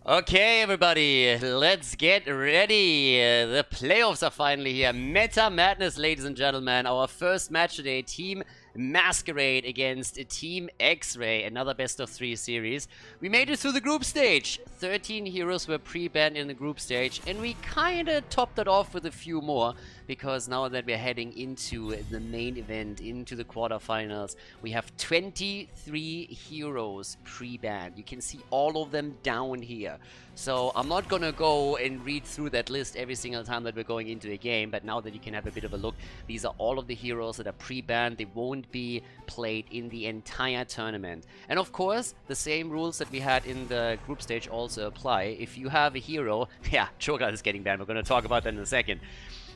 Okay, everybody, let's get ready. The playoffs are finally here. Meta Madness, ladies and gentlemen. Our first match today, Team Mascarade against Team Xrayy, another best of 3 series. We made it through the group stage. 13 heroes were pre-banned in the group stage, and we kinda topped it off with a few more, because now that we're heading into the main event, into the quarterfinals, we have 23 heroes pre-banned. You can see all of them down here. So I'm not gonna go and read through that list every single time that we're going into a game, but now that you can have a bit of a look, these are all of the heroes that are pre-banned. They won't be played in the entire tournament. And of course, the same rules that we had in the group stage also apply. If you have a hero, yeah, Cho'Gath is getting banned, we're gonna talk about that in a second.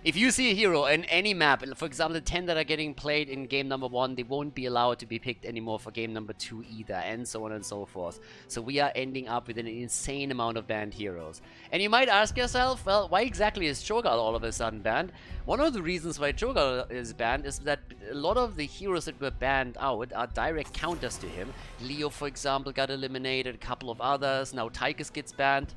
If you see a hero in any map, for example, the 10 that are getting played in game number 1, they won't be allowed to be picked anymore for game number 2 either, and so on and so forth. So we are ending up with an insane amount of banned heroes. And you might ask yourself, well, why exactly is Cho'Gath all of a sudden banned? One of the reasons why Cho'Gath is banned is that a lot of the heroes that were banned out are direct counters to him. Leo, for example, got eliminated, a couple of others, now Tychus gets banned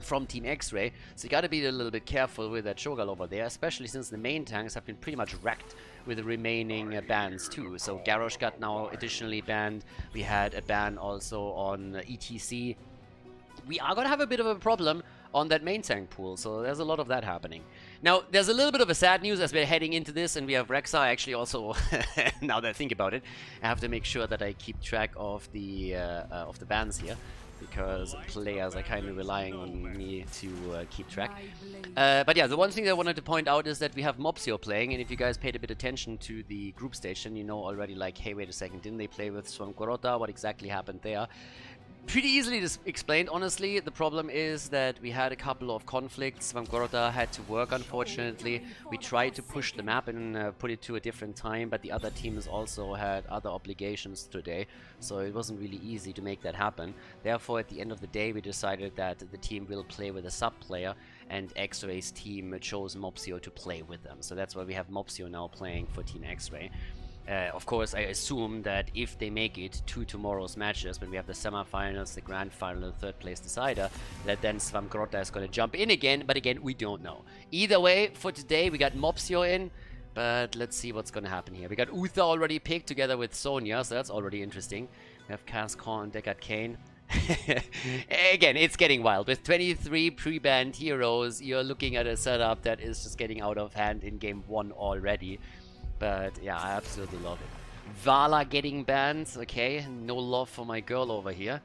from Team Xrayy, so you gotta be a little bit careful with that Cho'Gath over there, especially since the main tanks have been pretty much wrecked with the remaining bans too. So Garrosh got now additionally banned. We had a ban also on ETC. We are gonna have a bit of a problem on that main tank pool, so there's a lot of that happening. Now, there's a little bit of a sad news as we're heading into this, and we have Rexa actually also, now that I think about it, I have to make sure that I keep track of the bans here, because players are kind of relying on me to keep track. But yeah, the one thing that I wanted to point out is that we have Mopsio playing, and if you guys paid a bit attention to the group stage, then you know already, like, hey, wait a second, didn't they play with Swamgorota? What exactly happened there? Pretty easily explained, honestly. The problem is that we had a couple of conflicts. Swamgorota had to work, unfortunately. We tried to push the map and put it to a different time, but the other teams also had other obligations today, so it wasn't really easy to make that happen. Therefore, at the end of the day, we decided that the team will play with a sub-player, and Xray's team chose Mopsio to play with them. So that's why we have Mopsio now playing for Team Xrayy. Of course, I assume that if they make it to tomorrow's matches, when we have the semifinals, the grand final, the third place decider, that then Swamgorota is going to jump in again, but again, we don't know. Either way, for today, we got Mopsio in, but let's see what's going to happen here. We got Uther already picked together with Sonya, so that's already interesting. We have Cascon and Deckard Kane. Again, it's getting wild. With 23 pre-banned heroes, you're looking at a setup that is just getting out of hand in game 1 already. But yeah, I absolutely love it. Vala getting banned. Okay, no love for my girl over here.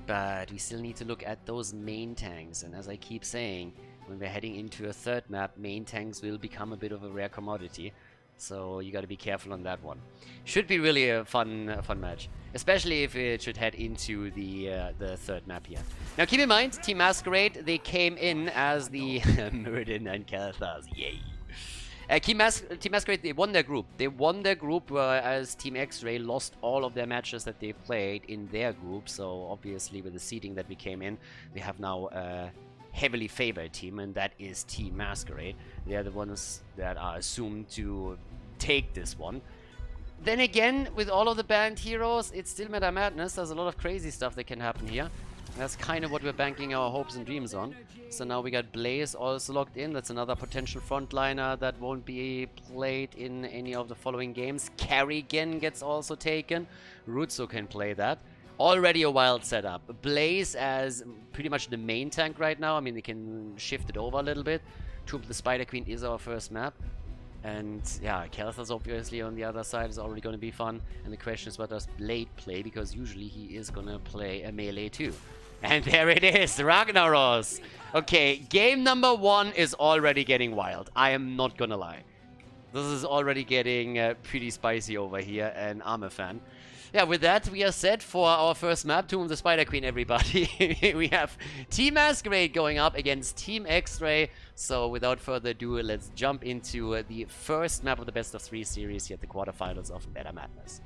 But we still need to look at those main tanks. And as I keep saying, when we're heading into a third map, main tanks will become a bit of a rare commodity. So you gotta be careful on that one. Should be really a fun match. Especially if it should head into the third map here. Now keep in mind, Team Mascarade, they came in as the Muradin and Kathas. Yay! Team Mascarade, they won their group. They won their group, whereas Team Xrayy lost all of their matches that they played in their group. So obviously with the seeding that we came in, we have now a heavily favored team, and that is Team Mascarade. They are the ones that are assumed to take this one. Then again, with all of the banned heroes, it's still Meta Madness. There's a lot of crazy stuff that can happen here. That's kind of what we're banking our hopes and dreams on. So now we got Blaze also locked in. That's another potential frontliner that won't be played in any of the following games. Kerrigan gets also taken. Rutsu can play that. Already a wild setup. Blaze as pretty much the main tank right now. I mean, they can shift it over a little bit. Tomb of the Spider Queen is our first map. And yeah, Kathas obviously on the other side is already going to be fun. And the question is, what does Blade play? Because usually he is going to play a melee too. And there it is, Ragnaros. Okay, game number 1 is already getting wild. I am not gonna lie. This is already getting pretty spicy over here, and I'm a fan. Yeah, with that, we are set for our first map, Tomb of the Spider Queen, everybody. We have Team Mascarade going up against Team Xrayy. So without further ado, let's jump into the first map of the best of 3 series here at the quarterfinals of Meta Madness.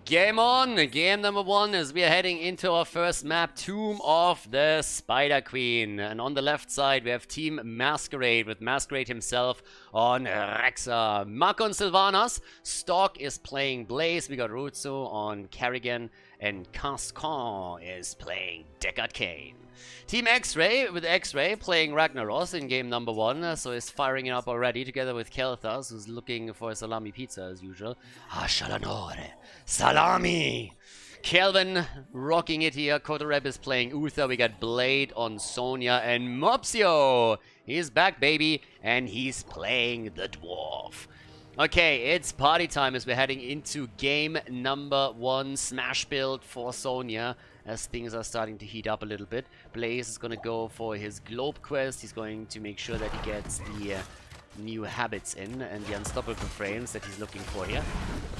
Game on! Game number 1 as we are heading into our first map, Tomb of the Spider Queen. And on the left side we have Team Mascarade with Mascarade himself on Rexa. Marco and Sylvanas. Stalk is playing Blaze. We got Rutsu on Kerrigan. and Cascon is playing Deckard Cain. Team Xrayy, with Xrayy playing Ragnaros in game number 1, so is firing it up already together with Kelthas, who's looking for a salami pizza as usual. Shalanore, salami! Kelvin rocking it here. Kotoreb is playing Uther. We got Blade on Sonya and Mopsio. He's back, baby, and he's playing the Dwarf. Okay, it's party time as we're heading into game number 1. Smash build for Sonya as things are starting to heat up a little bit. Blaze is going to go for his Globe quest. He's going to make sure that he gets the new habits in and the unstoppable frames that he's looking for here.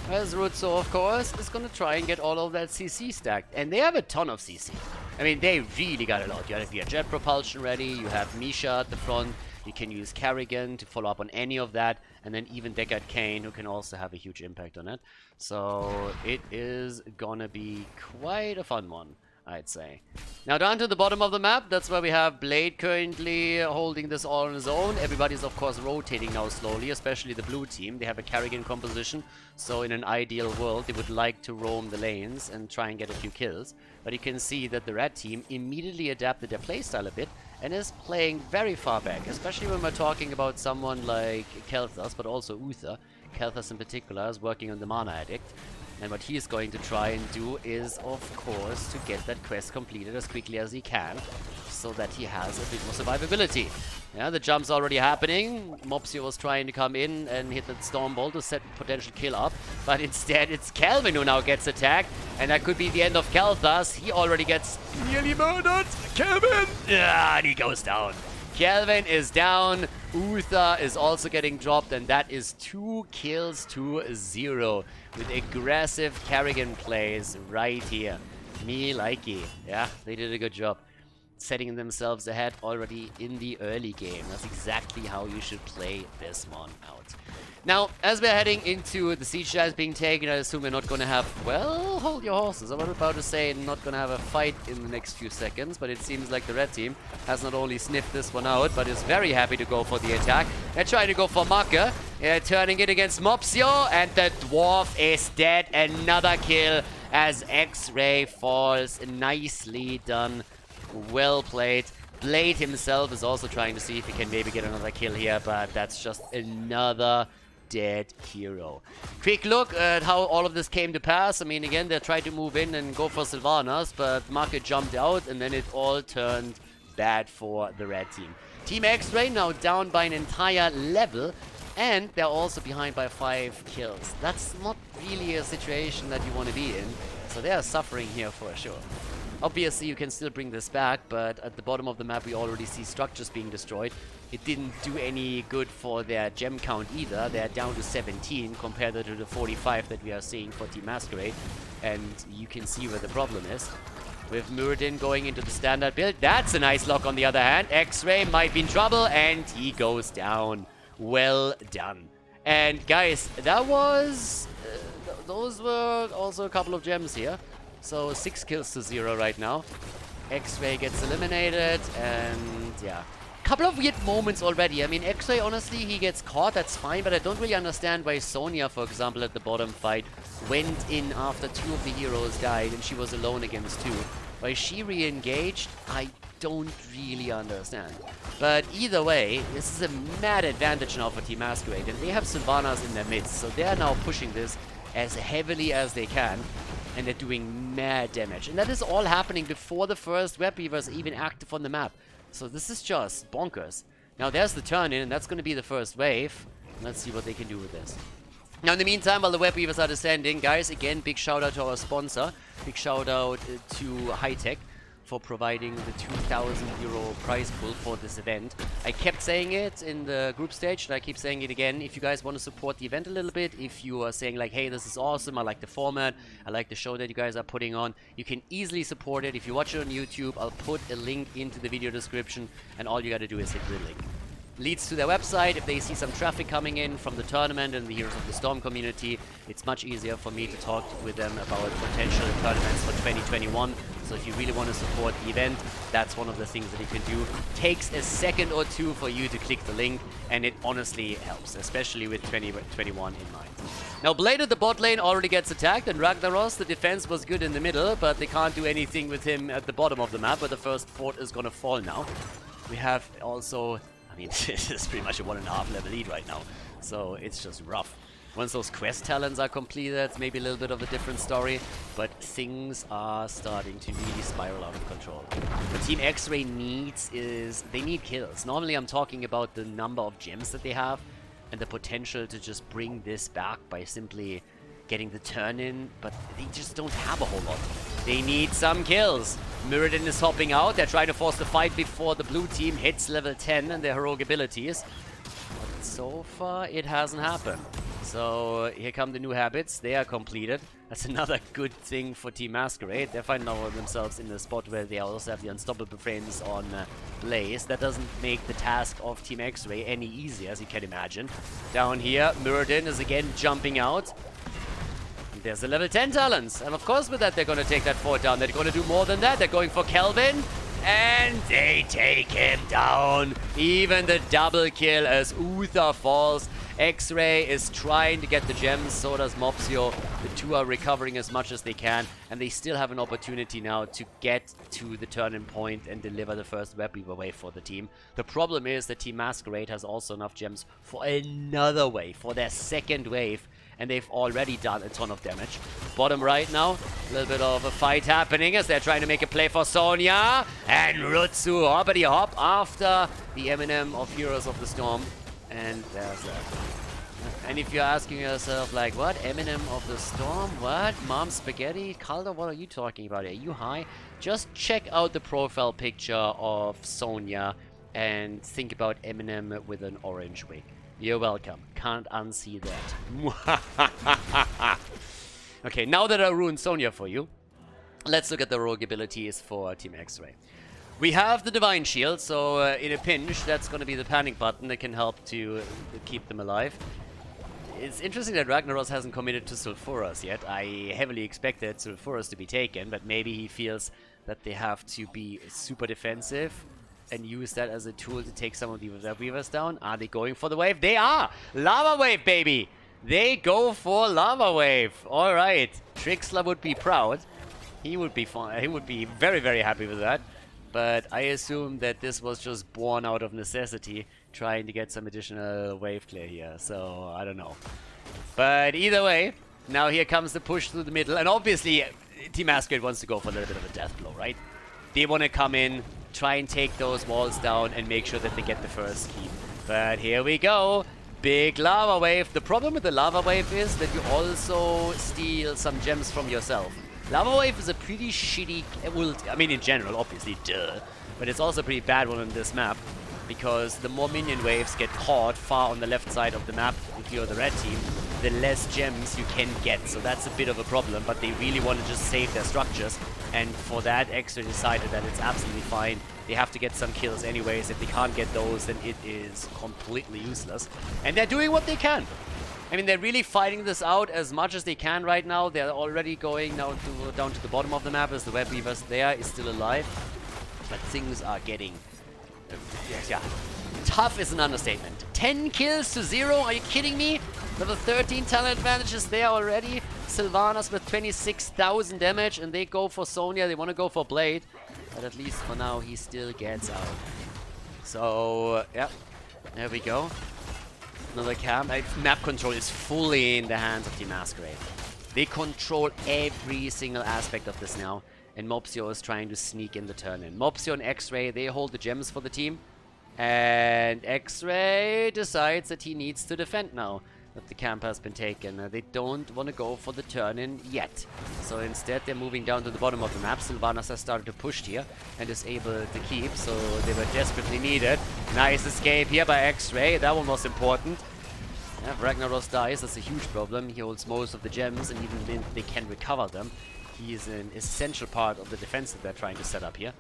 As Rutso, of course, is going to try and get all of that CC stacked. And they have a ton of CC. I mean, they really got a lot. You have your jet propulsion ready. You have Misha at the front. You can use Kerrigan to follow up on any of that. And then even Deckard Cain, who can also have a huge impact on it. So it is gonna be quite a fun one, I'd say. Now down to the bottom of the map, that's where we have Blade currently holding this all on his own. Everybody's of course rotating now slowly, especially the blue team. They have a Kerrigan composition, so in an ideal world they would like to roam the lanes and try and get a few kills. But you can see that the red team immediately adapted their playstyle a bit and is playing very far back, especially when we're talking about someone like Kelthas, but also Uther. Kelthas in particular is working on the Mana Addict. And what he is going to try and do is, of course, to get that quest completed as quickly as he can, so that he has a bit more survivability. Yeah, the jump's already happening. Mopsio was trying to come in and hit that Storm Bolt to set potential kill up, but instead it's Kelvin who now gets attacked, and that could be the end of Kelthas. He already gets nearly murdered. Kelvin! Yeah, and he goes down. Kelvin is down. Uther is also getting dropped, and that is 2 kills to 0 with aggressive Kerrigan plays right here. Me likey. Yeah, they did a good job setting themselves ahead already in the early game. That's exactly how you should play this one out. Now, as we're heading into the siege that is being taken, I assume we're not going to have, well, hold your horses. I was about to say not going to have a fight in the next few seconds, but it seems like the red team has not only sniffed this one out, but is very happy to go for the attack. They're trying to go for Maka, turning it against Mopsio, and the Dwarf is dead. Another kill as Xrayy falls. Nicely done. Well played. Blade himself is also trying to see if he can maybe get another kill here, but that's just another dead hero. Quick look at how all of this came to pass. I mean, again, they tried to move in and go for Sylvanas, but Market jumped out, and then it all turned bad for the red team. Team Xrayy now down by an entire level, and they're also behind by 5 kills. That's not really a situation that you want to be in, so they are suffering here for sure. Obviously, you can still bring this back, but at the bottom of the map, we already see structures being destroyed. It didn't do any good for their gem count either. They're down to 17 compared to the 45 that we are seeing for Team Mascarade. And you can see where the problem is. With Muradin going into the standard build, that's a nice lock on the other hand. Xrayy might be in trouble, and he goes down. Well done. And guys, that was... those were also a couple of gems here. So 6 kills to 0 right now. Xrayy gets eliminated, and yeah. Couple of weird moments already. I mean, Xrayy, honestly, he gets caught, that's fine, but I don't really understand why Sonya, for example, at the bottom fight, went in after 2 of the heroes died, and she was alone against 2. Why she re-engaged, I don't really understand. But either way, this is a mad advantage now for Team Mascarade, and they have Sylvanas in their midst, so they are now pushing this as heavily as they can. And they're doing mad damage. And that is all happening before the first Web Weaver is even active on the map. So this is just bonkers. Now there's the turn in, and that's going to be the first wave. Let's see what they can do with this. Now in the meantime, while the Web Weavers are descending, guys, again, big shout out to our sponsor. Big shout out to High Tech for providing the 2,000 euro prize pool for this event. I kept saying it in the group stage, and I keep saying it again. If you guys want to support the event a little bit, if you are saying like, hey, this is awesome, I like the format, I like the show that you guys are putting on, you can easily support it. If you watch it on YouTube, I'll put a link into the video description, and all you got to do is hit the link. Leads to their website. If they see some traffic coming in from the tournament and the Heroes of the Storm community, it's much easier for me to talk with them about potential tournaments for 2021. So if you really want to support the event, that's one of the things that you can do. Takes a second or two for you to click the link, and it honestly helps, especially with 2021 in mind. Now Blade at the bot lane already gets attacked, and Ragnaros, the defense was good in the middle, but they can't do anything with him at the bottom of the map, where the first fort is gonna fall now. We have also, I mean, this is pretty much a 1.5 level lead right now, so it's just rough. Once those quest talents are completed, it's maybe a little bit of a different story, but things are starting to really spiral out of control. What Team Xrayy needs is, they need kills. Normally I'm talking about the number of gems that they have and the potential to just bring this back by simply getting the turn in, but they just don't have a whole lot. They need some kills. Mirrodin is hopping out. They're trying to force the fight before the blue team hits level 10 and their heroic abilities. But so far, it hasn't happened. So here come the new habits. They are completed. That's another good thing for Team Mascarade. They're finding themselves in a spot where they also have the unstoppable frames on Blaze. That doesn't make the task of Team Xrayy any easier, as you can imagine. Down here, Mirrodin is again jumping out. And there's the level 10 talents. And of course with that, they're going to take that fort down. They're going to do more than that. They're going for Kelvin. And they take him down. Even the double kill as Uther falls. Xrayy is trying to get the gems, so does Mopsio. The two are recovering as much as they can, and they still have an opportunity now to get to the turning point and deliver the first web weaver wave for the team. The problem is that Team Mascarade has also enough gems for another wave, for their second wave, and they've already done a ton of damage. Bottom right now, a little bit of a fight happening as they're trying to make a play for Sonya, and Rutsu hoppity hop after the Eminem of Heroes of the Storm. And there's that. And if you're asking yourself, like, what? Eminem of the Storm? What? Mom Spaghetti? Khaldor, what are you talking about? Are you high? Just check out the profile picture of Sonya and think about Eminem with an orange wig. You're welcome. Can't unsee that. Okay, now that I ruined Sonya for you, let's look at the rogue abilities for Team Xrayy. We have the Divine Shield, so in a pinch, that's going to be the panic button that can help to keep them alive. It's interesting that Ragnaros hasn't committed to Sulfuras yet. I heavily expected Sulfuras to be taken, but maybe he feels that they have to be super defensive and use that as a tool to take some of the web weavers down. Are they going for the wave? They are! Lava Wave, baby! They go for Lava Wave! Alright, Trixler would be proud. He would be fine. He would be very, very happy with that. But I assume that this was just born out of necessity, trying to get some additional wave clear here. So, I don't know. But either way, now here comes the push through the middle. And obviously, Team Mascarade wants to go for a little bit of a death blow, right? They want to come in, try and take those walls down, and make sure that they get the first keep. But here we go. Big lava wave. The problem with the lava wave is that you also steal some gems from yourself. Lava Wave is a pretty shitty, well, I mean in general, obviously, duh, but it's also a pretty bad one on this map, because the more minion waves get caught far on the left side of the map, if you're the red team, the less gems you can get, so that's a bit of a problem, but they really want to just save their structures, and for that, Xrayy decided that it's absolutely fine. They have to get some kills anyways. If they can't get those, then it is completely useless, and they're doing what they can. I mean, they're really fighting this out as much as they can right now. They're already going now down to the bottom of the map as the web weavers there is still alive. But things are getting... yeah. Tough is an understatement. 10 kills to 0? Are you kidding me? Level 13 talent advantage is there already. Sylvanas with 26,000 damage, and they go for Sonya. They want to go for Blade. But at least for now, he still gets out. So, yeah. There we go. Another camp. Map control is fully in the hands of Team Mascarade. They control every single aspect of this now. And Mopsio is trying to sneak in the turn-in. Mopsio and Xrayy, they hold the gems for the team. And Xrayy decides that he needs to defend now that the camp has been taken. They don't want to go for the turn-in yet. So instead, they're moving down to the bottom of the map. Sylvanas has started to push here and is able to keep, so they were desperately needed. Nice escape here by Xrayy. That one was important. Yeah, if Ragnaros dies, that's a huge problem. He holds most of the gems, and even then they can recover them. He is an essential part of the defense that they're trying to set up here.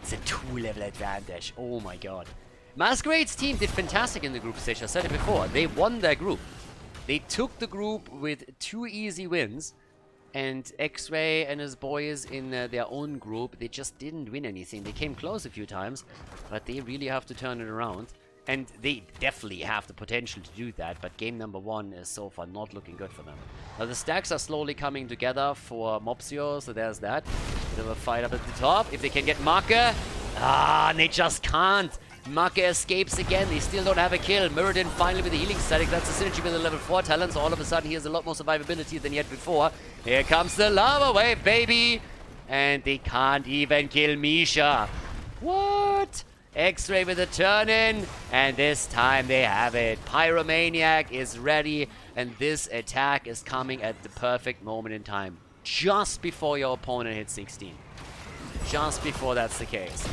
It's a 2-level advantage. Oh my god. Masquerade's team did fantastic in the group stage. I said it before. They won their group. They took the group with 2 easy wins. And Xrayy and his boys in their own group, they just didn't win anything. They came close a few times, but they really have to turn it around. And they definitely have the potential to do that, but game number 1 is so far not looking good for them. Now the stacks are slowly coming together for Mopsio, so there's that. Bit of a fight up at the top. If they can get Marke, they just can't. Marke escapes again. They still don't have a kill. Muradin finally with the healing static. That's the synergy with the level 4 talent, so all of a sudden he has a lot more survivability than yet before. Here comes the lava wave, baby! And they can't even kill Misha. What? Xrayy with a turn-in, and this time they have it. Pyromaniac is ready, and this attack is coming at the perfect moment in time. Just before your opponent hits 16. Just before that's the case.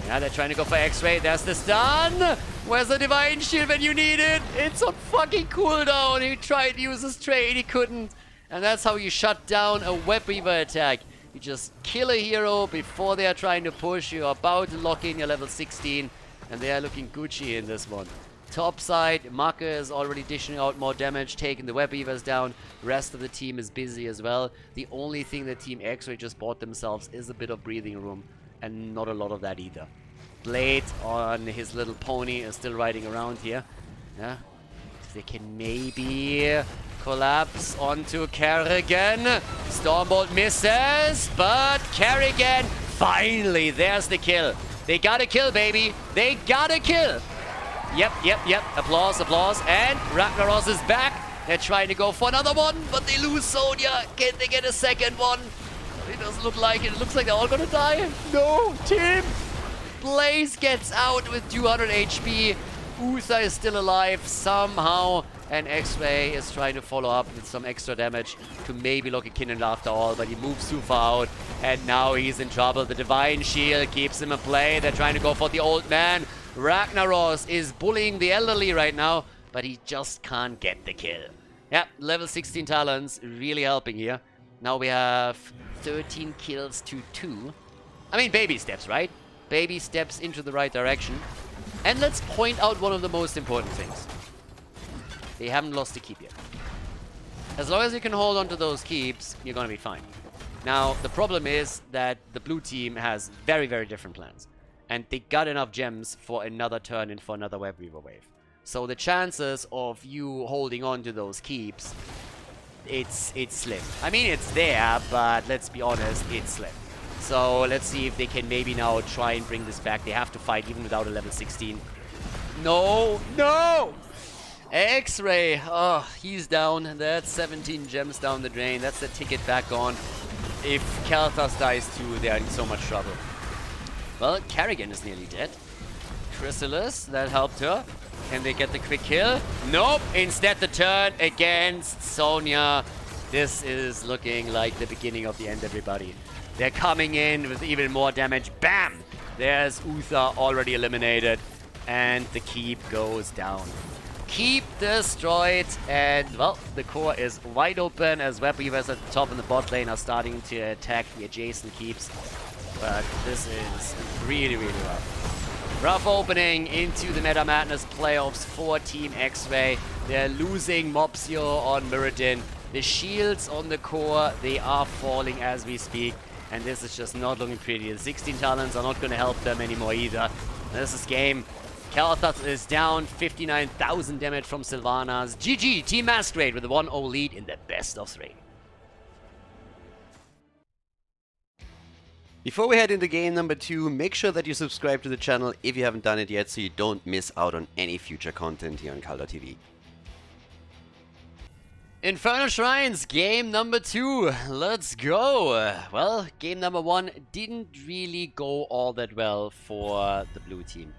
Yeah, they're trying to go for Xrayy. There's the stun! Where's the Divine Shield when you need it? It's on fucking cooldown. He tried to use his trade, he couldn't. And that's how you shut down a Web Weaver attack. You just kill a hero before they are trying to push. You're about to lock in your level 16, and they are looking Gucci in this one. Top side, Marke is already dishing out more damage, taking the Web Weavers down. Rest of the team is busy as well. The only thing that Team Xrayy just bought themselves is a bit of breathing room, and not a lot of that either. Blade on his little pony is still riding around here. Yeah, they can maybe collapse onto Kerrigan. Stormbolt misses, but Kerrigan, finally, there's the kill. They got a kill, baby. They got a kill. Yep. Applause. And Ragnaros is back. They're trying to go for another one, but they lose Sonya. Can they get a second one? It doesn't look like it. It looks like they're all gonna die. No, Tim. Blaze gets out with 200 HP. Uther is still alive somehow, and Xrayy is trying to follow up with some extra damage to maybe lock a Kinnan after all, but he moves too far out, and now he's in trouble. The Divine Shield keeps him in play. They're trying to go for the old man. Ragnaros is bullying the elderly right now, but he just can't get the kill. Yeah, level 16 talents really helping here. Now we have 13 kills to 2. I mean, baby steps, right? Baby steps into the right direction. And let's point out one of the most important things. They haven't lost a keep yet. As long as you can hold on to those keeps, you're gonna be fine. Now, the problem is that the blue team has very, very different plans. And they got enough gems for another turn and for another Web Weaver wave. So the chances of you holding on to those keeps, it's slim. I mean, it's there, but let's be honest, it's slim. So let's see if they can maybe now try and bring this back. They have to fight even without a level 16. No! Xrayy, oh, he's down. That's 17 gems down the drain. That's the ticket back on. If Kalthas dies too, they are in so much trouble. Well, Kerrigan is nearly dead. Chrysalis, that helped her. Can they get the quick kill? Nope. Instead, the turn against Sonya. This is looking like the beginning of the end, everybody. They're coming in with even more damage. Bam! There's Uther already eliminated. And the keep goes down. Keep destroyed. And, well, the core is wide open as Web Weavers at the top and the bot lane are starting to attack the adjacent keeps. But this is really, really rough. Rough opening into the Meta Madness playoffs for Team Xrayy. They're losing Mopsio on Muradin. The shields on the core, they are falling as we speak. And this is just not looking pretty. The 16 talents are not going to help them anymore either. This is game. Kalthas is down. 59,000 damage from Sylvanas. GG, Team Mascarade with a 1-0 lead in the best of 3. Before we head into game number 2, make sure that you subscribe to the channel if you haven't done it yet so you don't miss out on any future content here on Khaldor TV. Infernal Shrines, game number 2. Let's go. Well, game number 1 didn't really go all that well for the blue team.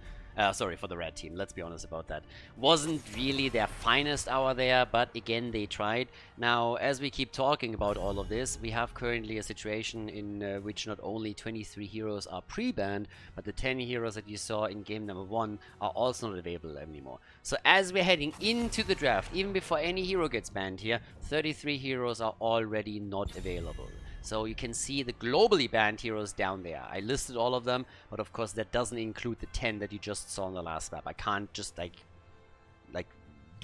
Sorry, for the red team, let's be honest about that. Wasn't really their finest hour there, but again, they tried. Now, as we keep talking about all of this, we have currently a situation in which not only 23 heroes are pre-banned, but the 10 heroes that you saw in game number 1 are also not available anymore. So as we're heading into the draft, even before any hero gets banned here, 33 heroes are already not available. So you can see the globally banned heroes down there. I listed all of them, but of course that doesn't include the 10 that you just saw on the last map. I can't just like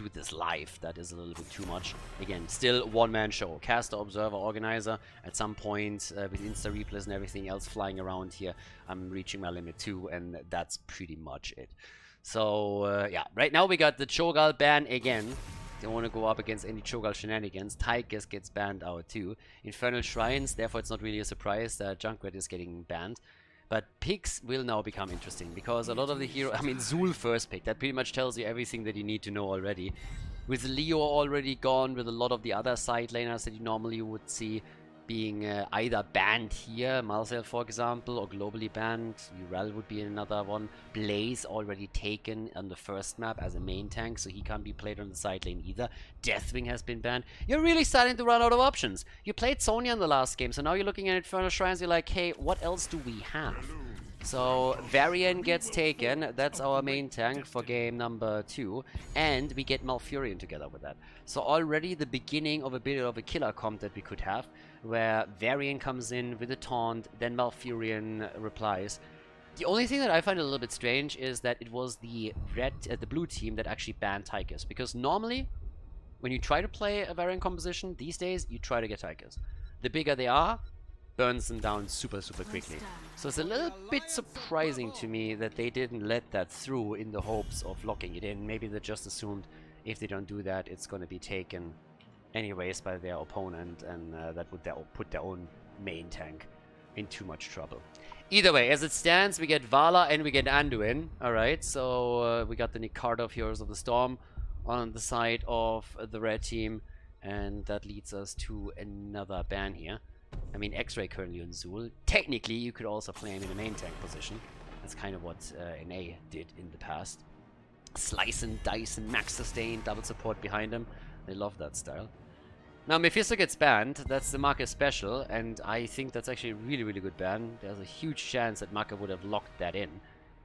do this live. That is a little bit too much. Again, still one-man show. Caster, observer, organizer. At some point, with insta replays and everything else flying around here, I'm reaching my limit too, and that's pretty much it. So, yeah, right now we got the Cho'Gall ban again. Don't want to go up against any Cho'Gall shenanigans. Tychus gets banned out too. Infernal Shrines, therefore it's not really a surprise that Junkrat is getting banned. But picks will now become interesting, because a lot of the hero, I mean, Zul first pick, that pretty much tells you everything that you need to know already. With Leo already gone, with a lot of the other side laners that you normally would see being either banned here, Marcel for example, or globally banned. Urel would be another one. Blaze already taken on the first map as a main tank, so he can't be played on the side lane either. Deathwing has been banned. You're really starting to run out of options. You played Sonya in the last game, so now you're looking at Infernal Shrines, you're like, hey, what else do we have? So Varian gets taken, that's our main tank for game number 2, and we get Malfurion together with that. So already the beginning of a bit of a killer comp that we could have, where Varian comes in with a taunt, then Malfurion replies. The only thing that I find a little bit strange is that it was the blue team that actually banned Tychus, because normally when you try to play a Varian composition these days, you try to get Tychus. The bigger they are, burns them down super quickly. So it's a little bit surprising to me that they didn't let that through in the hopes of locking it in. Maybe they just assumed if they don't do that, it's going to be taken anyways by their opponent, and that would put their own main tank in too much trouble. Either way, as it stands, we get Vala and we get Anduin. Alright, so we got the Nicardo of Heroes of the Storm on the side of the red team, and that leads us to another ban here. I mean, Xrayy currently on Zul. Technically, you could also play him in a main tank position. That's kind of what NA did in the past. Slice and dice and max sustain, double support behind him. They love that style. Now, Mephisto gets banned. That's the Marcus special, and I think that's actually a really good ban. There's a huge chance that Maka would have locked that in,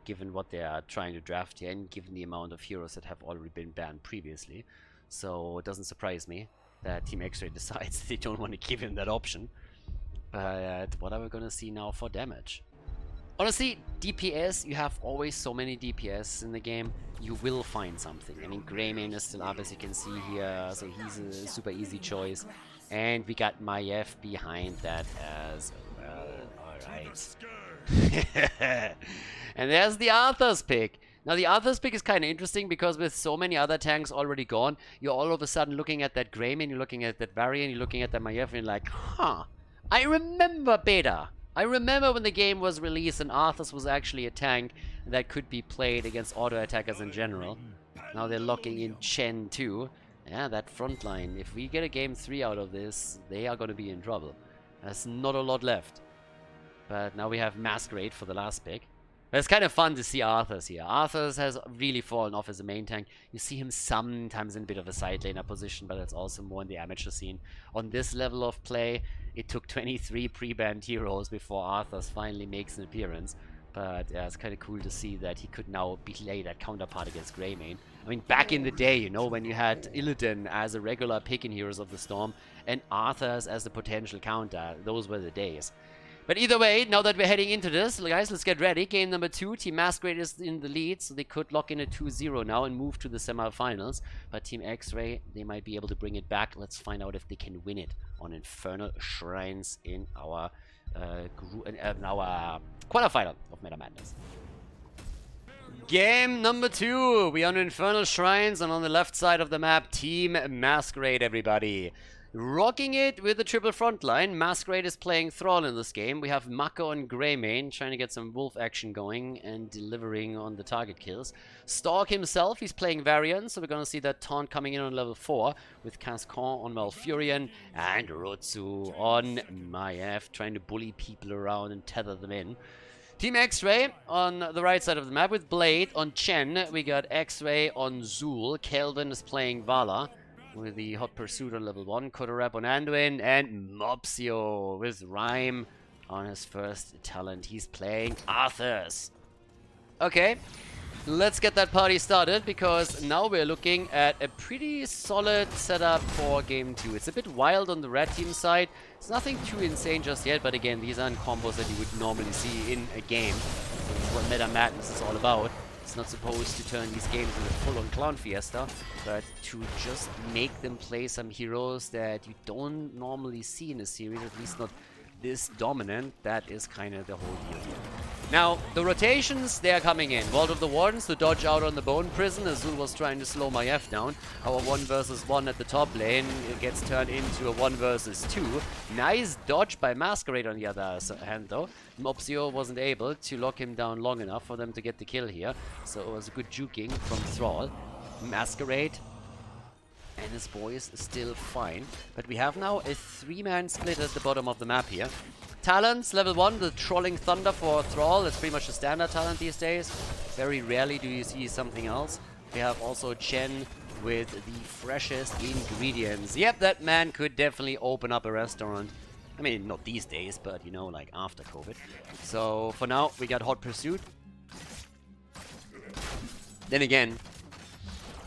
given what they are trying to draft here, and given the amount of heroes that have already been banned previously. So it doesn't surprise me that Team Xrayy decides they don't want to give him that option. But what are we going to see now for damage? Honestly, DPS, you have always so many DPS in the game, you will find something. I mean, Greymane is still up, as you can see here, so he's a super easy choice. And we got Maiev behind that as well. Alright. And there's the Arthur's pick. Now, the Arthur's pick is kind of interesting, because with so many other tanks already gone, you're all of a sudden looking at that Greymane, you're looking at that Varian, you're looking at that Maiev, and you're like, huh. I remember beta. I remember when the game was released and Arthas was actually a tank that could be played against auto attackers in general. Now they're locking in Chen too. Yeah, that front line. If we get a game 3 out of this, they are going to be in trouble. There's not a lot left. But now we have Mascarade for the last pick. But it's kind of fun to see Arthas here. Arthas has really fallen off as a main tank. You see him sometimes in a bit of a side laner position, but that's also more in the amateur scene. On this level of play, it took 23 pre-banned heroes before Arthas finally makes an appearance. But yeah, it's kind of cool to see that he could now play that counterpart against Greymane. I mean, back in the day, you know, when you had Illidan as a regular pick in Heroes of the Storm and Arthas as the potential counter, those were the days. But either way, now that we're heading into this, guys, let's get ready. Game number 2, Team Mascarade is in the lead, so they could lock in a 2-0 now and move to the semifinals. But Team Xrayy, they might be able to bring it back. Let's find out if they can win it on Infernal Shrines in our quarterfinal of Meta Madness. Game number 2, we are on Infernal Shrines, and on the left side of the map, Team Mascarade, everybody. Rocking it with the triple front line. Mascarade is playing Thrall in this game. We have Mako and Greymane trying to get some wolf action going and delivering on the target kills. Stork himself, he's playing Varian, so we're going to see that taunt coming in on level 4 with Cascon on Malfurion and Rotsu on Maiev, trying to bully people around and tether them in. Team Xrayy on the right side of the map with Blade on Chen. We got Xrayy on Zul. Kelvin is playing Vala with the Hot Pursuit on level 1, Kotorap on Anduin, and Mopsio with Rhyme on his first talent. He's playing Arthas. Okay, let's get that party started, because now we're looking at a pretty solid setup for game 2. It's a bit wild on the red team side. It's nothing too insane just yet, but again, these aren't combos that you would normally see in a game. This is what Meta Madness is all about. It's not supposed to turn these games into a full-on clown fiesta, but to just make them play some heroes that you don't normally see in a series, at least not this dominant. That is kind of the whole deal here. Now, the rotations, they are coming in. Vault of the Wardens to dodge out on the Bone Prison. Azul was trying to slow my F down. Our 1 versus 1 at the top lane, it gets turned into a 1 versus 2. Nice dodge by Mascarade on the other hand, though. Mopsio wasn't able to lock him down long enough for them to get the kill here. So it was a good juking from Thrall. Mascarade and his boys still fine. But we have now a 3-man split at the bottom of the map here. Talents, level 1, the Trolling Thunder for Thrall. That's pretty much the standard talent these days. Very rarely do you see something else. We have also Chen with the freshest ingredients. Yep, that man could definitely open up a restaurant. I mean, not these days, but you know, like after COVID. So for now, we got Hot Pursuit. Then again,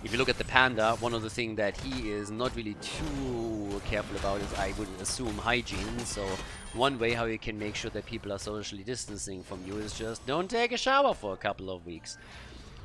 if you look at the Panda, one of the things that he is not really too careful about is, I would assume, hygiene. So one way how you can make sure that people are socially distancing from you is just don't take a shower for a couple of weeks.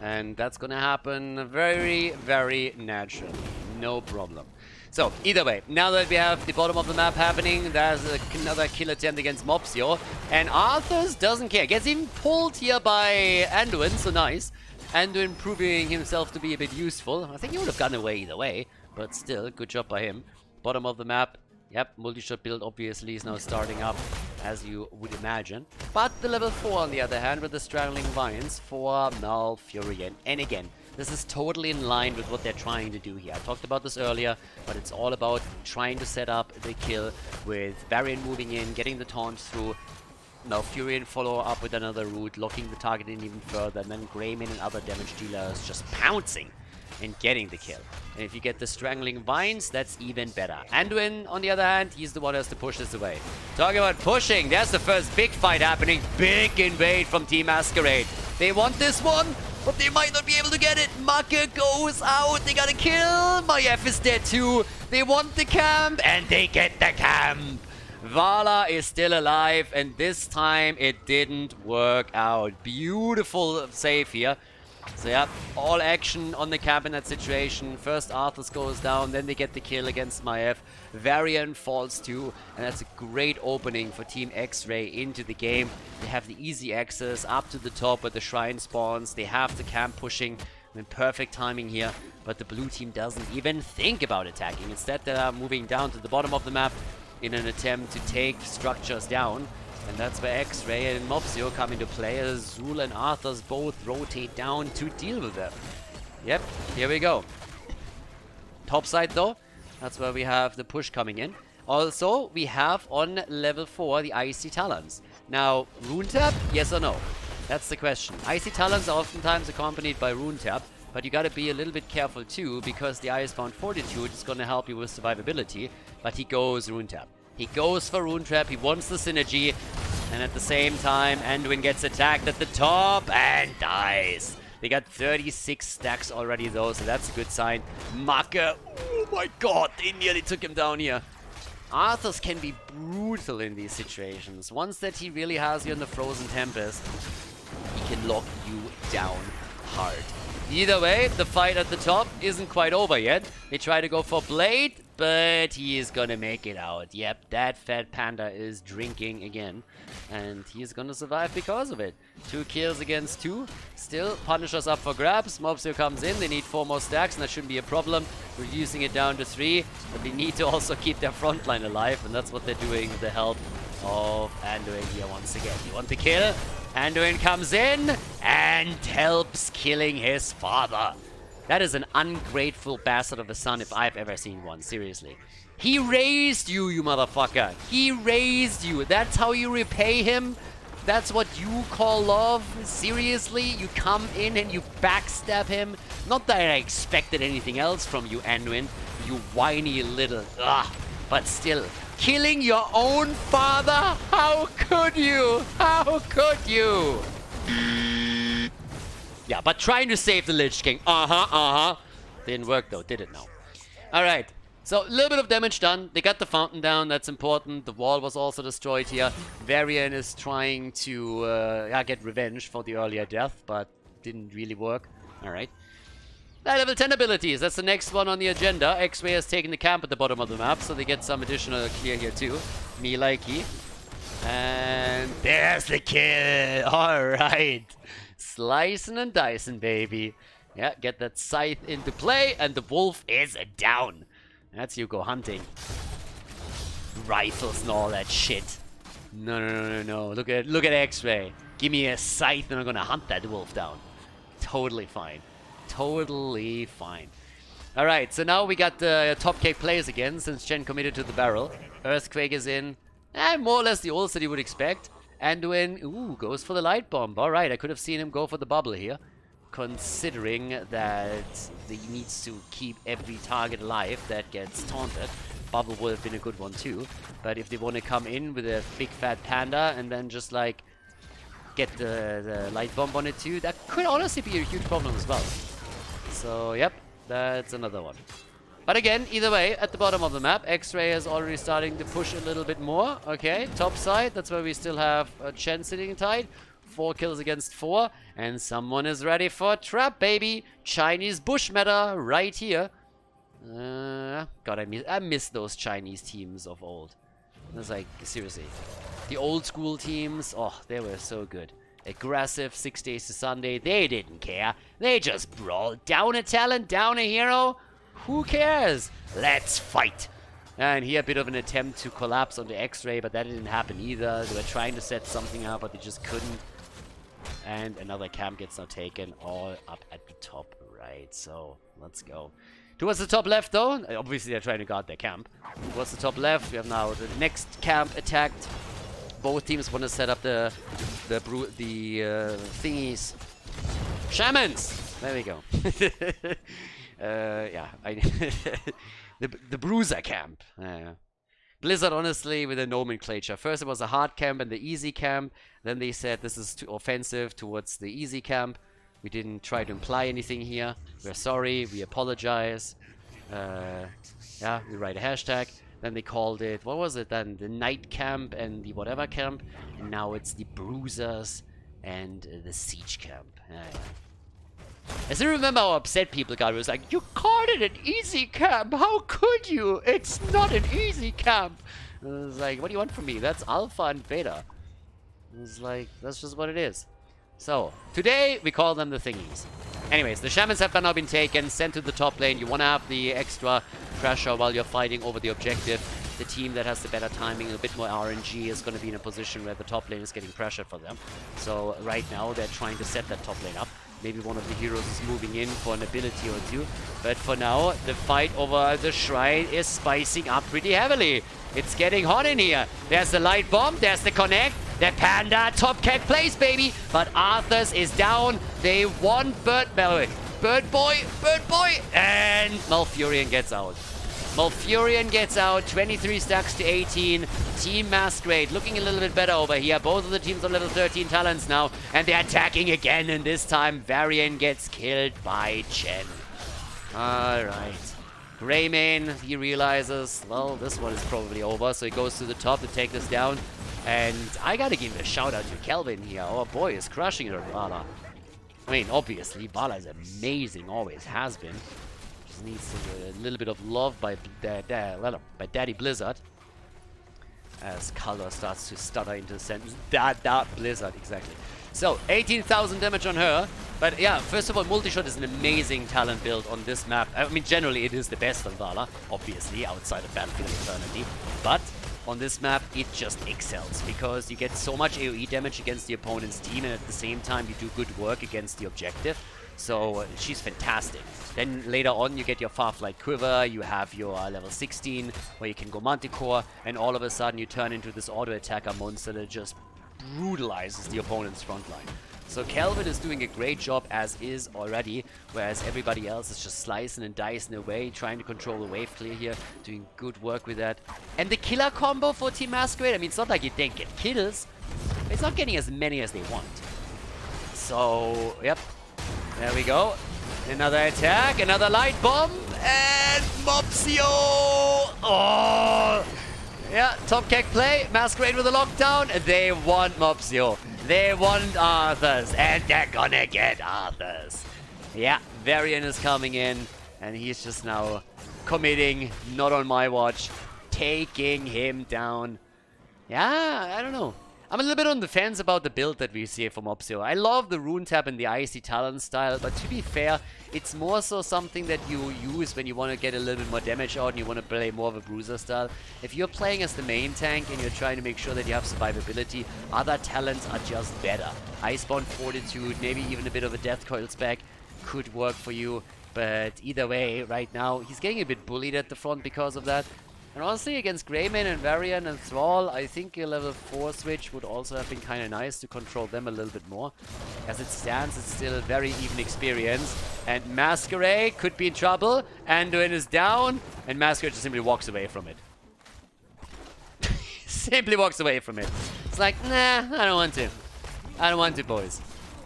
And that's gonna happen very, very naturally. No problem. So, either way, now that we have the bottom of the map happening, there's another kill attempt against Mopsio. And Arthas doesn't care. Gets even pulled here by Anduin, so nice. Anduin proving himself to be a bit useful. I think he would have gotten away either way, but still, good job by him. Bottom of the map, yep, multi-shot build obviously is now starting up, as you would imagine. But the level 4 on the other hand, with the Strangling Vines for Malfurion. And again, this is totally in line with what they're trying to do here. I talked about this earlier, but it's all about trying to set up the kill with Varian moving in, getting the taunt through. Malfurion follow up with another route, locking the target in even further, and then Greyman and other damage dealers just pouncing and getting the kill. And if you get the Strangling Vines, that's even better. Anduin, on the other hand, he's the one who has to push this away. Talking about pushing, there's the first big fight happening. Big invade from Team Mascarade. They want this one, but they might not be able to get it. Maka goes out, they got a kill. Mayef is dead too. They want the camp, and they get the camp. Vala is still alive, and this time it didn't work out. Beautiful save here. So yeah, all action on the camp in that situation. First Arthas goes down, then they get the kill against Maiev. Varian falls too, and that's a great opening for Team Xrayy into the game. They have the easy access up to the top where the shrine spawns. They have the camp pushing in perfect timing here, but the blue team doesn't even think about attacking. Instead, they are moving down to the bottom of the map in an attempt to take structures down. And that's where Xrayy and Mopsio come into play, as Zul and Arthas both rotate down to deal with them. Yep, here we go. Top side though, that's where we have the push coming in. Also, we have on level 4 the Icy Talons. Now, Rune Tap, yes or no? That's the question. Icy Talons are oftentimes accompanied by Rune Tap, but you gotta be a little bit careful too, because the Icebound Fortitude is gonna help you with survivability, but he goes Rune Tap. He goes for Rune Trap, he wants the synergy, and at the same time, Anduin gets attacked at the top and dies. They got 36 stacks already though, so that's a good sign. Maka, oh my god, they nearly took him down here. Arthas can be brutal in these situations. Once that he really has you in the Frozen Tempest, he can lock you down hard. Either way, the fight at the top isn't quite over yet. They try to go for Blade, but he is gonna make it out. Yep, that fat panda is drinking again, and he is gonna survive because of it. 2 kills against 2. Still, Punisher's up for grabs. Mopsio comes in. They need 4 more stacks, and that shouldn't be a problem. Reducing it down to 3, but they need to also keep their front line alive, and that's what they're doing with the help of Anduin here once again. You want the kill? Anduin comes in and helps killing his father. That is an ungrateful bastard of a son if I've ever seen one, seriously. He raised you, you motherfucker. He raised you. That's how you repay him? That's what you call love? Seriously? You come in and you backstab him? Not that I expected anything else from you, Anduin. You whiny little... Ugh. But still, killing your own father? How could you? How could you? Yeah, but trying to save the Lich King. Didn't work though, did it now? Alright, so a little bit of damage done. They got the fountain down, that's important. The wall was also destroyed here. Varian is trying to get revenge for the earlier death, but didn't really work. Alright. Level 10 abilities, that's the next one on the agenda. Xrayy has taken the camp at the bottom of the map, so they get some additional clear here too. Me likey. And there's the kill! Alright. Slicing and dicing, baby. Yeah, get that scythe into play, and the wolf is down. That's you go hunting. Rifles and all that shit. No. Look at Xrayy. Give me a scythe and I'm gonna hunt that wolf down. Totally fine. Totally fine. Alright, so now we got the top cake players again, since Chen committed to the barrel. Earthquake is in. More or less the ults that you would expect. Anduin, ooh, goes for the light bomb. Alright, I could have seen him go for the bubble here. Considering that he needs to keep every target alive that gets taunted. Bubble would have been a good one too. But if they want to come in with a big fat panda and then just like get the light bomb on it too, that could honestly be a huge problem as well. So, yep, that's another one. But again, either way, at the bottom of the map, Xrayy is already starting to push a little bit more. Okay, top side, that's where we still have Chen sitting tight. 4 kills against 4. And someone is ready for a trap, baby. Chinese bush meta right here. God, I miss those Chinese teams of old. It's like, seriously. The old school teams, oh, they were so good. Aggressive, 6 days to Sunday. They didn't care. They just brawled. Down a talent, down a hero. Who cares? Let's fight. And here a bit of an attempt to collapse onto Xrayy, but that didn't happen either. They were trying to set something up, but they just couldn't. And another camp gets now taken all up at the top right. So let's go. Towards the top left though, obviously they're trying to guard their camp. Towards the top left, we have now the next camp attacked. Both teams want to set up the thingies. Shamans! There we go. Yeah, the bruiser camp. Blizzard, honestly, with a nomenclature. First it was a hard camp and the easy camp. Then they said this is too offensive towards the easy camp. We didn't try to imply anything here. We're sorry. We apologize. Yeah, we write a hashtag. Then they called it, what was it then? The night camp and the whatever camp. And now it's the bruisers and the siege camp. I still remember how upset people got. It was like, you called it an easy camp. How could you? It's not an easy camp. I was like, what do you want from me? That's alpha and beta. It was like, that's just what it is. So, today we call them the thingies. Anyways, the shamans have now been taken, sent to the top lane. You want to have the extra pressure while you're fighting over the objective. The team that has the better timing and a bit more RNG is going to be in a position where the top lane is getting pressured for them. So right now they're trying to set that top lane up. Maybe one of the heroes is moving in for an ability or two. But for now, the fight over the shrine is spicing up pretty heavily. It's getting hot in here. There's the light bomb. There's the connect. The panda top cat plays, baby. But Arthur's is down. They want Bird Boy. And Malfurion gets out. Malfurion gets out. 23 stacks to 18. Team Mascarade looking a little bit better over here. Both of the teams on level 13 talents now. And they're attacking again. And this time, Varian gets killed by Chen. Alright. Greymane, he realizes, well, this one is probably over. So he goes to the top to take this down. And I gotta give a shout out to Kelvin here. Our boy is crushing it on Vala. I mean, obviously, Vala is amazing. Always has been. Just needs a little bit of love by Daddy Blizzard. As Khaldor starts to stutter into the sentence. Da Blizzard, exactly. So, 18,000 damage on her. But yeah, first of all, Multishot is an amazing talent build on this map. I mean, generally it is the best on Vala, obviously, outside of Battlefield Eternity. But on this map, it just excels because you get so much AoE damage against the opponent's team, and at the same time, you do good work against the objective. So she's fantastic. Then later on, you get your Farflight Quiver, you have your level 16, where you can go Manticore, and all of a sudden you turn into this auto-attacker monster that just brutalizes the opponent's front line. So Kelvin is doing a great job as is already, whereas everybody else is just slicing and dicing away, trying to control the wave clear here, doing good work with that. And the killer combo for Team Mascarade, I mean, it's not like you didn't get kills, it's not getting as many as they want. So, yep, there we go. Another attack, another light bomb, and Mopsio! Oh! Yeah, top keg play. Mascarade with a lockdown. They want Mopsio. They want Arthurs. And they're gonna get Arthurs. Yeah, Varian is coming in. And he's just now committing. Not on my watch. Taking him down. Yeah, I don't know. I'm a little bit on the fence about the build that we see from Mopsio. I love the Rune Tap and the Icy Talon style, but to be fair, it's more so something that you use when you want to get a little bit more damage out and you want to play more of a bruiser style. If you're playing as the main tank and you're trying to make sure that you have survivability, other talents are just better. Icebound Fortitude, maybe even a bit of a Death Coil spec could work for you, but either way, right now, he's getting a bit bullied at the front because of that. And honestly, against Greymane and Varian and Thrall, I think a level 4 switch would also have been kind of nice to control them a little bit more. As it stands, it's still a very even experience. And Mascarade could be in trouble. Anduin is down, and Mascarade just simply walks away from it. Simply walks away from it. It's like, nah, I don't want to. I don't want to, boys.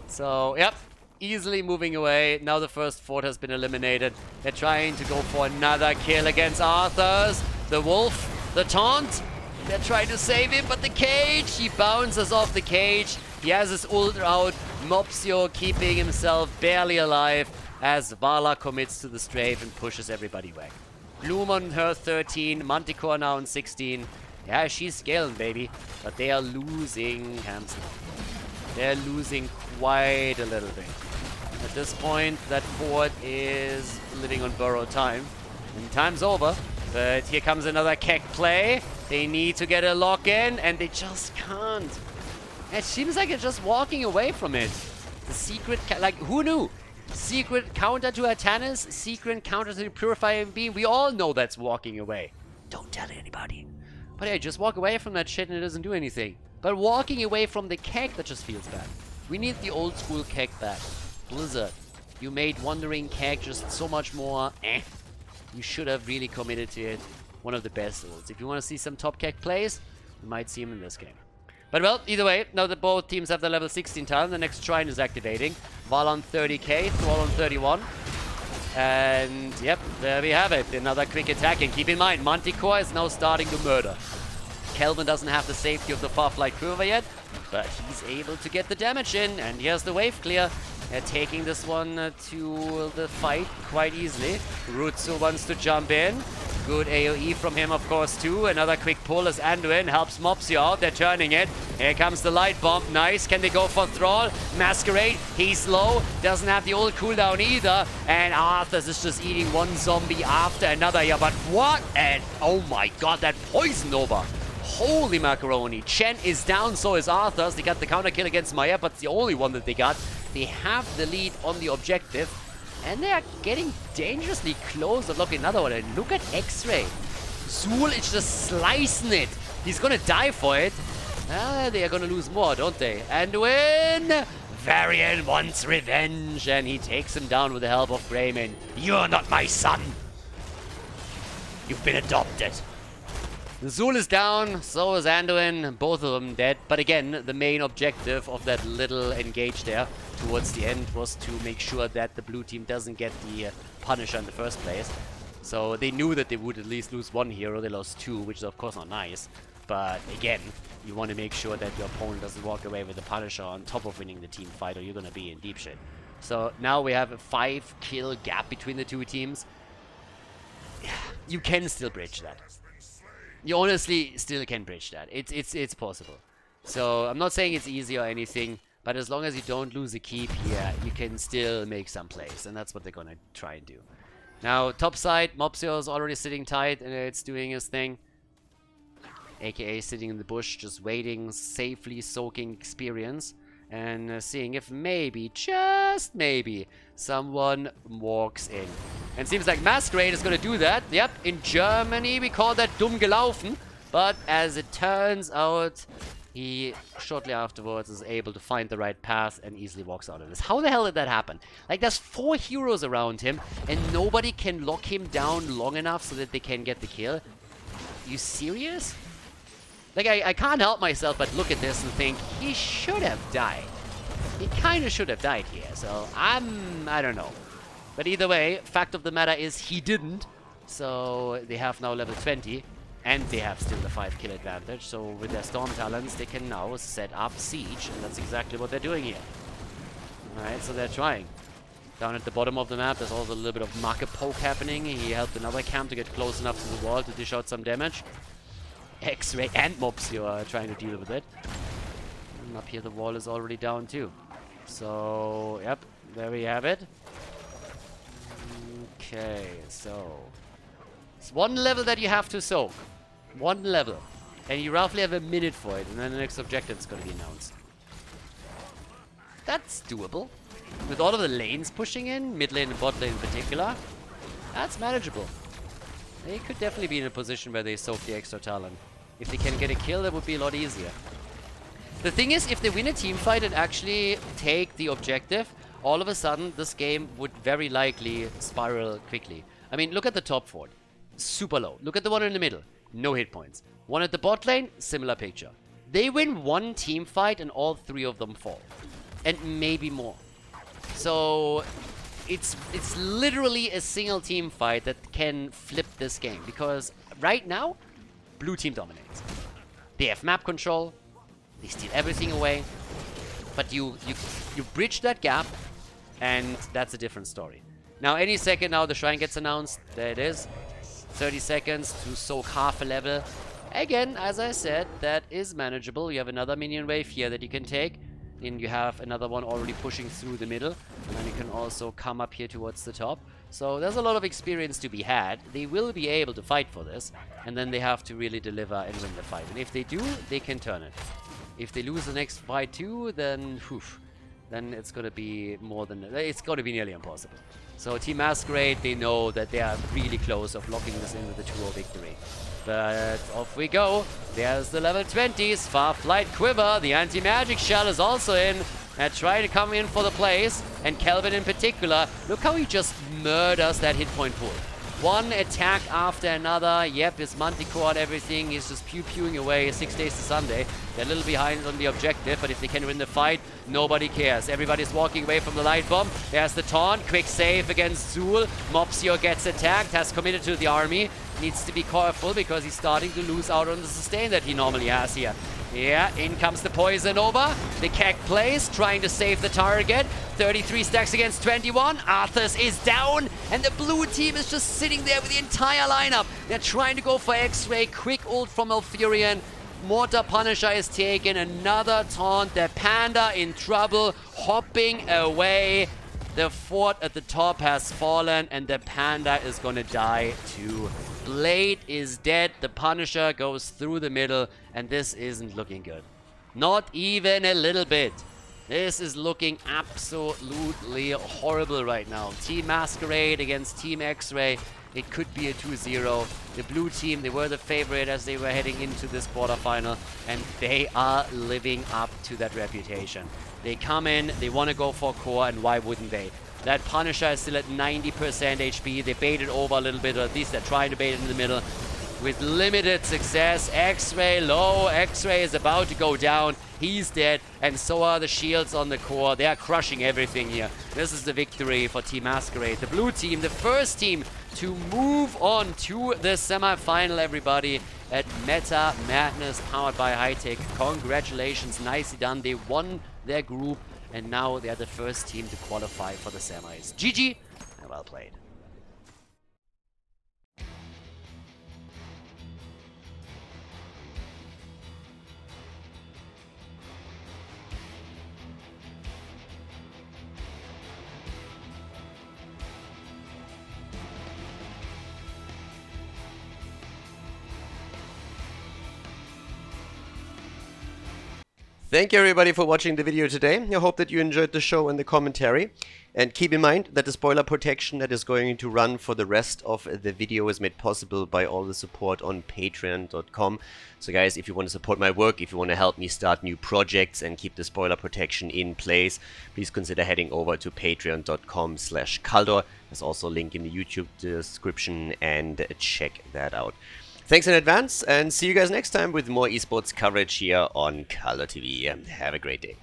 So, yep. Easily moving away. Now the first fort has been eliminated. They're trying to go for another kill against Arthurs. The wolf, the taunt. They're trying to save him, but the cage. He bounces off the cage. He has his ult out. Mopsio keeping himself barely alive as Vala commits to the strafe and pushes everybody back. Bloom on her 13. Manticore now on 16. Yeah, she's scaling, baby. But they are losing camps now. They're losing quite a little bit. At this point, that fort is living on borrowed time. And time's over. But here comes another keg play. They need to get a lock in, and they just can't. It seems like they're just walking away from it. The secret, like, who knew? Secret counter to Atanis, secret counter to the Purifying Beam. We all know that's walking away. Don't tell anybody. But hey, just walk away from that shit and it doesn't do anything. But walking away from the keg, that just feels bad. We need the old school keg back. Blizzard, you made Wandering Keg just so much more You should have really committed to it. One of the best ults. If you want to see some top keg plays, you might see him in this game. But well, either way, now that both teams have the level 16 talent, the next shrine is activating. Val on 30k, Thrall on 31. And yep, there we have it. Another quick attack. And keep in mind, Manticore is now starting to murder. Kelvin doesn't have the safety of the Farflight Quiver yet, but he's able to get the damage in. And here's the wave clear. They're taking this one to the fight quite easily. Rutsu wants to jump in. Good AoE from him, of course, too. Another quick pull as Anduin helps Mopsio out. They're turning it. Here comes the light bomb. Nice. Can they go for Thrall? Mascarade, he's low. Doesn't have the old cooldown either. And Arthurs is just eating one zombie after another here. But what? And oh my god, that poison over. Holy macaroni. Chen is down, so is Arthurs. They got the counter kill against Maya, but it's the only one that they got. They have the lead on the objective. And they are getting dangerously close. Look, another one. And look at Xrayy. Zul is just slicing it. He's gonna die for it. They are gonna lose more, don't they? And win! Varian wants revenge. And he takes him down with the help of Greymane. You're not my son. You've been adopted. Zul is down, so is Anduin, both of them dead. But again, the main objective of that little engage there towards the end was to make sure that the blue team doesn't get the Punisher in the first place. So they knew that they would at least lose one hero. They lost two, which is of course not nice. But again, you want to make sure that your opponent doesn't walk away with the Punisher on top of winning the team fight, or you're going to be in deep shit. So now we have a 5-kill gap between the two teams. You can still bridge that. You honestly still can bridge that. It's possible. So I'm not saying it's easy or anything, but as long as you don't lose a keep here, you can still make some plays, and that's what they're gonna try and do. Now, top side, Mopsio is already sitting tight, and it's doing his thing. AKA sitting in the bush, just waiting, safely soaking experience, and seeing if maybe, just maybe, someone walks in. And seems like Mascarade is gonna do that. Yep, in Germany we call that dumm gelaufen. But as it turns out, he shortly afterwards is able to find the right path and easily walks out of this. How the hell did that happen? Like, there's 4 heroes around him and nobody can lock him down long enough so that they can get the kill. You serious? Like, I can't help myself but look at this and think, he should have died. He kind of should have died here, so I don't know. But either way, fact of the matter is he didn't. So they have now level 20. And they have still the 5 kill advantage, so with their Storm Talons, they can now set up Siege, and that's exactly what they're doing here. Alright, so they're trying. Down at the bottom of the map, there's also a little bit of market poke happening. He helped another camp to get close enough to the wall to dish out some damage. Xrayy and Mopsio are trying to deal with it. And up here, the wall is already down too. So, yep, there we have it. Okay, so it's one level that you have to soak. One level. And you roughly have a minute for it, and then the next objective is going to be announced. That's doable. With all of the lanes pushing in, mid lane and bot lane in particular, that's manageable. They could definitely be in a position where they soak the extra talent. If they can get a kill, that would be a lot easier. The thing is, if they win a team fight and actually take the objective, all of a sudden, this game would very likely spiral quickly. I mean, look at the top fort. Super low. Look at the one in the middle. No hit points. One at the bot lane, similar picture. They win one team fight and all 3 of them fall. And maybe more. So, it's literally a single team fight that can flip this game. Because right now, blue team dominates. They have map control. They steal everything away. But you bridge that gap, and that's a different story. Now, any second now, the shrine gets announced. There it is. 30 seconds to soak half a level. Again, as I said, that is manageable. You have another minion wave here that you can take. And you have another one already pushing through the middle. And then you can also come up here towards the top. So there's a lot of experience to be had. They will be able to fight for this. And then they have to really deliver and win the fight. And if they do, they can turn it. If they lose the next fight too, then it's going to be it's going to be nearly impossible. So Team Mascarade, they know that they are really close of locking this in with a 2-0 victory. But off we go. There's the level 20s. Farflight Quiver. The anti-magic shell is also in. And trying to come in for the place. And Kelvin in particular. Look how he just murders that hit point pool. One attack after another. Yep, his Manticore and everything. He's just pew-pewing away 6 days to Sunday. They're a little behind on the objective, but if they can win the fight, nobody cares. Everybody's walking away from the light bomb. There's the taunt. Quick save against Zul. Mopsio gets attacked, has committed to the army. Needs to be careful because he's starting to lose out on the sustain that he normally has here. Yeah, in comes the poison over. The Keck plays, trying to save the target. 33 stacks against 21. Arthas is down, and the blue team is just sitting there with the entire lineup. They're trying to go for Xrayy. Quick ult from Elfurion. Mortar Punisher is taken. Another taunt. The Panda in trouble, hopping away. The fort at the top has fallen, and the Panda is gonna die too. Blade is dead. The Punisher goes through the middle, and this isn't looking good. Not even a little bit. This is looking absolutely horrible right now. Team Mascarade against Team Xrayy. It could be a 2-0. The blue team, they were the favorite as they were heading into this quarterfinal, and they are living up to that reputation. They come in, they want to go for core, and why wouldn't they? That Punisher is still at 90% HP. They bait it over a little bit, or at least they're trying to bait it in the middle. With limited success, Xrayy low. Xrayy is about to go down. He's dead, and so are the shields on the core. They are crushing everything here. This is the victory for Team Mascarade. The blue team, the first team to move on to the semi-final, everybody, at Meta Madness, powered by Hightech. Congratulations, nicely done. They won their group, and now they're the first team to qualify for the semis. GG, and well played. Thank you everybody for watching the video today. I hope that you enjoyed the show and the commentary. And keep in mind that the spoiler protection that is going to run for the rest of the video is made possible by all the support on patreon.com. So guys, if you want to support my work, if you want to help me start new projects and keep the spoiler protection in place, please consider heading over to patreon.com/Khaldor. There's also a link in the YouTube description, and check that out. Thanks in advance, and see you guys next time with more esports coverage here on Khaldor TV. Have a great day.